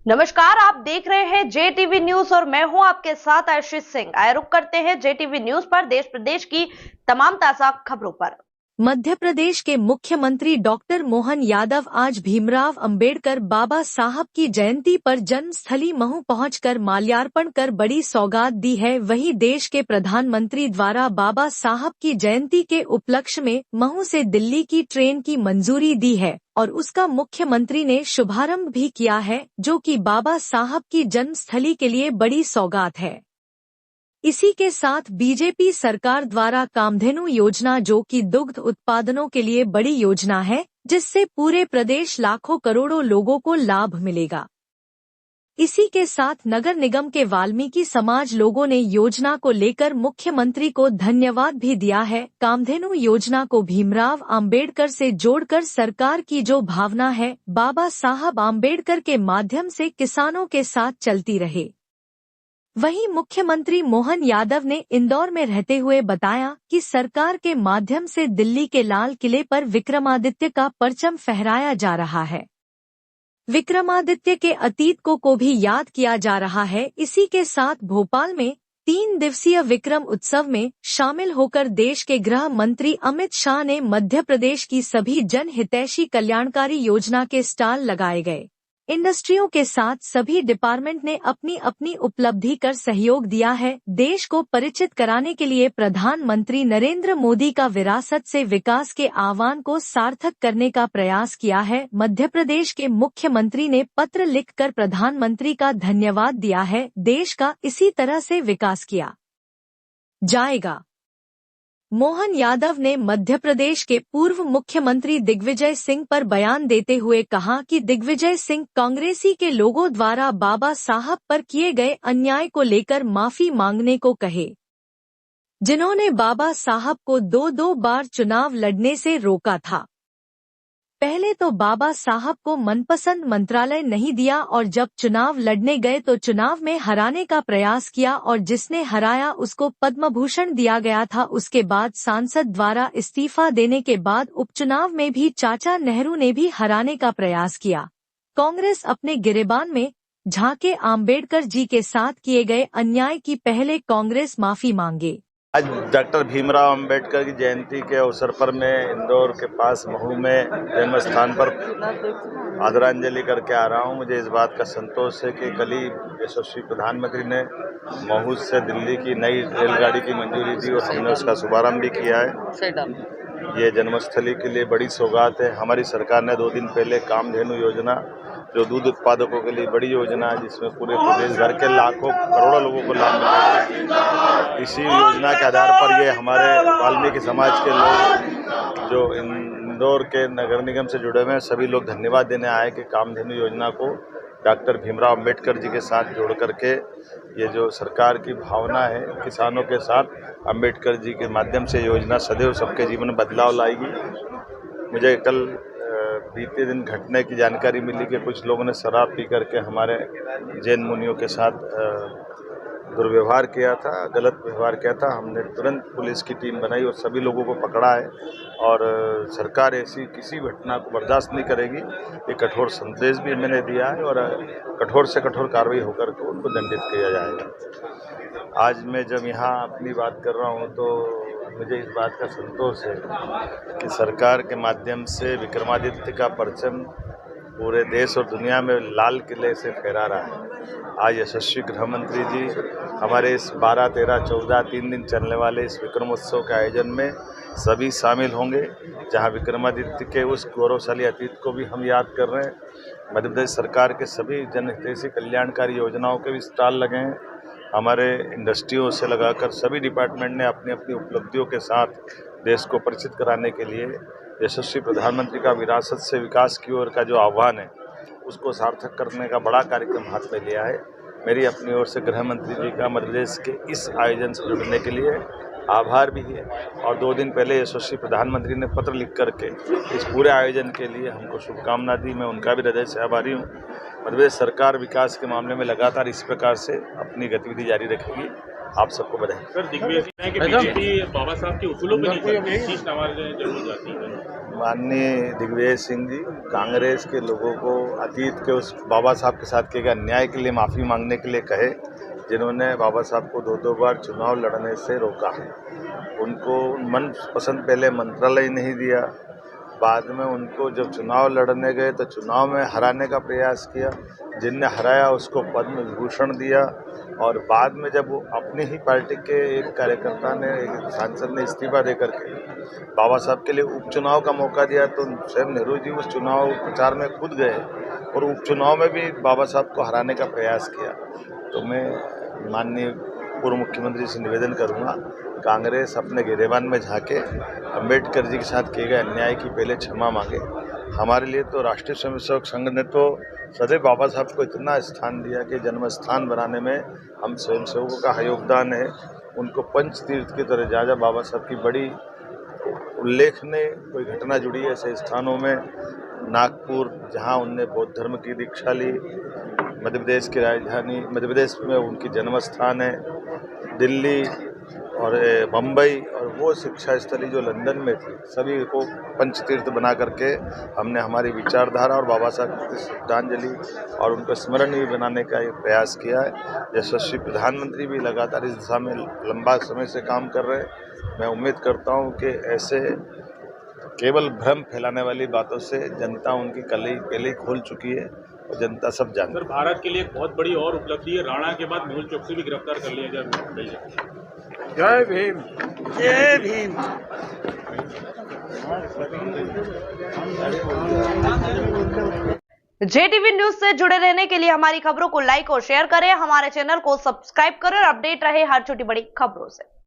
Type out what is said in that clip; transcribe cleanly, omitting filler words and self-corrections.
नमस्कार, आप देख रहे हैं JTV न्यूज और मैं हूं आपके साथ आशीष सिंह। आइए रुक करते हैं JTV न्यूज पर देश प्रदेश की तमाम ताजा खबरों पर। मध्य प्रदेश के मुख्यमंत्री डॉक्टर मोहन यादव आज भीमराव अंबेडकर बाबा साहब की जयंती पर जन्मस्थली महू पहुंचकर माल्यार्पण कर बड़ी सौगात दी है। वहीं देश के प्रधानमंत्री द्वारा बाबा साहब की जयंती के उपलक्ष्य में महू से दिल्ली की ट्रेन की मंजूरी दी है और उसका मुख्यमंत्री ने शुभारंभ भी किया है, जो कि बाबा साहब की जन्मस्थली के लिए बड़ी सौगात है। इसी के साथ बीजेपी सरकार द्वारा कामधेनु योजना, जो कि दुग्ध उत्पादनों के लिए बड़ी योजना है, जिससे पूरे प्रदेश लाखों करोड़ों लोगों को लाभ मिलेगा। इसी के साथ नगर निगम के वाल्मीकि समाज लोगों ने योजना को लेकर मुख्यमंत्री को धन्यवाद भी दिया है। कामधेनु योजना को भीमराव अंबेडकर से जोड़कर सरकार की जो भावना है, बाबा साहब अंबेडकर के माध्यम से किसानों के साथ चलती रहे। वहीं मुख्यमंत्री मोहन यादव ने इंदौर में रहते हुए बताया कि सरकार के माध्यम से दिल्ली के लाल किले पर विक्रमादित्य का परचम फहराया जा रहा है। विक्रमादित्य के अतीत को भी याद किया जा रहा है। इसी के साथ भोपाल में 3 दिवसीय विक्रम उत्सव में शामिल होकर देश के गृह मंत्री अमित शाह ने मध्य प्रदेश की सभी जनहितैषी कल्याणकारी योजना के स्टॉल लगाए गए। इंडस्ट्रियों के साथ सभी डिपार्टमेंट ने अपनी अपनी उपलब्धि कर सहयोग दिया है। देश को परिचित कराने के लिए प्रधानमंत्री नरेंद्र मोदी का विरासत से विकास के आह्वान को सार्थक करने का प्रयास किया है। मध्य प्रदेश के मुख्यमंत्री ने पत्र लिखकर प्रधानमंत्री का धन्यवाद दिया है। देश का इसी तरह से विकास किया जाएगा। मोहन यादव ने मध्य प्रदेश के पूर्व मुख्यमंत्री दिग्विजय सिंह पर बयान देते हुए कहा कि दिग्विजय सिंह कांग्रेसी के लोगों द्वारा बाबा साहब पर किए गए अन्याय को लेकर माफी मांगने को कहे, जिन्होंने बाबा साहब को 2 बार चुनाव लड़ने से रोका था। पहले तो बाबा साहब को मनपसंद मंत्रालय नहीं दिया और जब चुनाव लड़ने गए तो चुनाव में हराने का प्रयास किया और जिसने हराया उसको पद्म भूषण दिया गया था। उसके बाद सांसद द्वारा इस्तीफा देने के बाद उपचुनाव में भी चाचा नेहरू ने भी हराने का प्रयास किया। कांग्रेस अपने गिरेबान में झांके आम्बेडकर जी के साथ किए गए अन्याय की पहले कांग्रेस माफी मांगे। आज डॉक्टर भीमराव अंबेडकर की जयंती के अवसर पर मैं इंदौर के पास महू में जन्म स्थान पर आदरांजलि करके आ रहा हूं। मुझे इस बात का संतोष है कि कल ही यशस्वी प्रधानमंत्री ने महू से दिल्ली की नई रेलगाड़ी की मंजूरी दी और हमने उसका शुभारंभ भी किया है। ये जन्मस्थली के लिए बड़ी सौगात है। हमारी सरकार ने 2 दिन पहले कामधेनु योजना, जो दूध उत्पादकों के लिए बड़ी योजना है, जिसमें पूरे प्रदेश भर के लाखों करोड़ों लोगों को लाभ मिलेगा। इसी योजना के आधार पर ये हमारे वाल्मीकि समाज के लोग जो इंदौर के नगर निगम से जुड़े हुए हैं, सभी लोग धन्यवाद देने आए कि कामधेनु योजना को डॉक्टर भीमराव अंबेडकर जी के साथ जोड़ करके ये जो सरकार की भावना है किसानों के साथ, अंबेडकर जी के माध्यम से योजना सदैव सबके जीवन में बदलाव लाएगी। मुझे कल बीते दिन घटने की जानकारी मिली कि कुछ लोगों ने शराब पी करके हमारे जैन मुनियों के साथ दुर्व्यवहार किया था, गलत व्यवहार किया था। हमने तुरंत पुलिस की टीम बनाई और सभी लोगों को पकड़ा है और सरकार ऐसी किसी घटना को बर्दाश्त नहीं करेगी। ये कठोर संदेश भी मैंने दिया है और कठोर से कठोर कार्रवाई होकर के उनको दंडित किया जाएगा। आज मैं जब यहाँ अपनी बात कर रहा हूँ तो मुझे इस बात का संतोष है कि सरकार के माध्यम से विक्रमादित्य का परचम पूरे देश और दुनिया में लाल किले से फहरा रहा है। आज यशस्वी गृह मंत्री जी हमारे इस 12, 13, 14 3 दिन चलने वाले इस विक्रमोत्सव के आयोजन में सभी शामिल होंगे, जहां विक्रमादित्य के उस गौरवशाली अतीत को भी हम याद कर रहे हैं। मध्य प्रदेश सरकार के सभी जनहितैषी कल्याणकारी योजनाओं के भी स्टॉल लगे हैं। हमारे इंडस्ट्रियों से लगाकर सभी डिपार्टमेंट ने अपनी अपनी उपलब्धियों के साथ देश को परिचित कराने के लिए यशस्वी प्रधानमंत्री का विरासत से विकास की ओर का जो आह्वान है उसको सार्थक करने का बड़ा कार्यक्रम हाथ में लिया है। मेरी अपनी ओर से गृह मंत्री जी का मध्य प्रदेश के इस आयोजन से जुड़ने के लिए आभार भी है और 2 दिन पहले यशस्वी प्रधानमंत्री ने पत्र लिख करके इस पूरे आयोजन के लिए हमको शुभकामना दी। मैं उनका भी हृदय से आभारी हूँ। मध्य प्रदेश सरकार विकास के मामले में लगातार इस प्रकार से अपनी गतिविधि जारी रखेगी। आप सबको बधाई। सर दिग्विजय सिंह है कि बीजेपी बाबा साहब के उसूलों पे नहीं चलती, शीश नवाज़ने जरूर जाती है। माननीय दिग्विजय सिंह जी कांग्रेस के लोगों को अतीत के उस बाबा साहब के साथ किए गए अन्याय के लिए माफ़ी मांगने के लिए कहे, जिन्होंने बाबा साहब को 2-2 बार चुनाव लड़ने से रोका। उनको मन पसंद पहले मंत्रालय नहीं दिया, बाद में उनको जब चुनाव लड़ने गए तो चुनाव में हराने का प्रयास किया, जिनने हराया उसको पद्म विभूषण दिया, और बाद में जब वो अपनी ही पार्टी के एक कार्यकर्ता ने, एक सांसद ने इस्तीफा दे करके बाबा साहब के लिए उपचुनाव का मौका दिया तो स्वयं नेहरू जी उस चुनाव प्रचार में खुद गए और उपचुनाव में भी बाबा साहब को हराने का प्रयास किया। तो मैं माननीय पूर्व मुख्यमंत्री से निवेदन करूंगा, कांग्रेस अपने गिरेबान में झांके, अम्बेडकर जी के साथ किए गए अन्याय की पहले क्षमा मांगे। हमारे लिए तो राष्ट्रीय स्वयंसेवक संघ ने तो सदैव बाबा साहब को इतना स्थान दिया कि जन्म स्थान बनाने में हम स्वयंसेवकों का योगदान है। उनको पंच तीर्थ की तरह जहाँ बाबा साहब की बड़ी उल्लेखनीय कोई घटना जुड़ी है ऐसे स्थानों में नागपुर, जहाँ उनने बौद्ध धर्म की दीक्षा ली, मध्य प्रदेश की राजधानी मध्य प्रदेश में उनकी जन्म स्थान है, दिल्ली और बम्बई, और वो शिक्षा स्थली जो लंदन में थी, सभी को पंचतीर्थ बना करके हमने हमारी विचारधारा और बाबा साहब की श्रद्धांजलि और उनको स्मरणीय बनाने का एक प्रयास किया है। यशस्वी प्रधानमंत्री भी लगातार इस दिशा में लंबा समय से काम कर रहे हैं। मैं उम्मीद करता हूं कि ऐसे केवल भ्रम फैलाने वाली बातों से जनता उनकी कली पहले ही खोल चुकी है और जनता सब जानती है। सर भारत के लिए एक बहुत बड़ी और उपलब्धि है, राणा के बाद मेहुल चोकसी भी गिरफ्तार कर लिया जाए। जय भीम, जय भीम। JTV न्यूज से जुड़े रहने के लिए हमारी खबरों को लाइक और शेयर करें, हमारे चैनल को सब्सक्राइब करें और अपडेट रहे हर छोटी बड़ी खबरों से।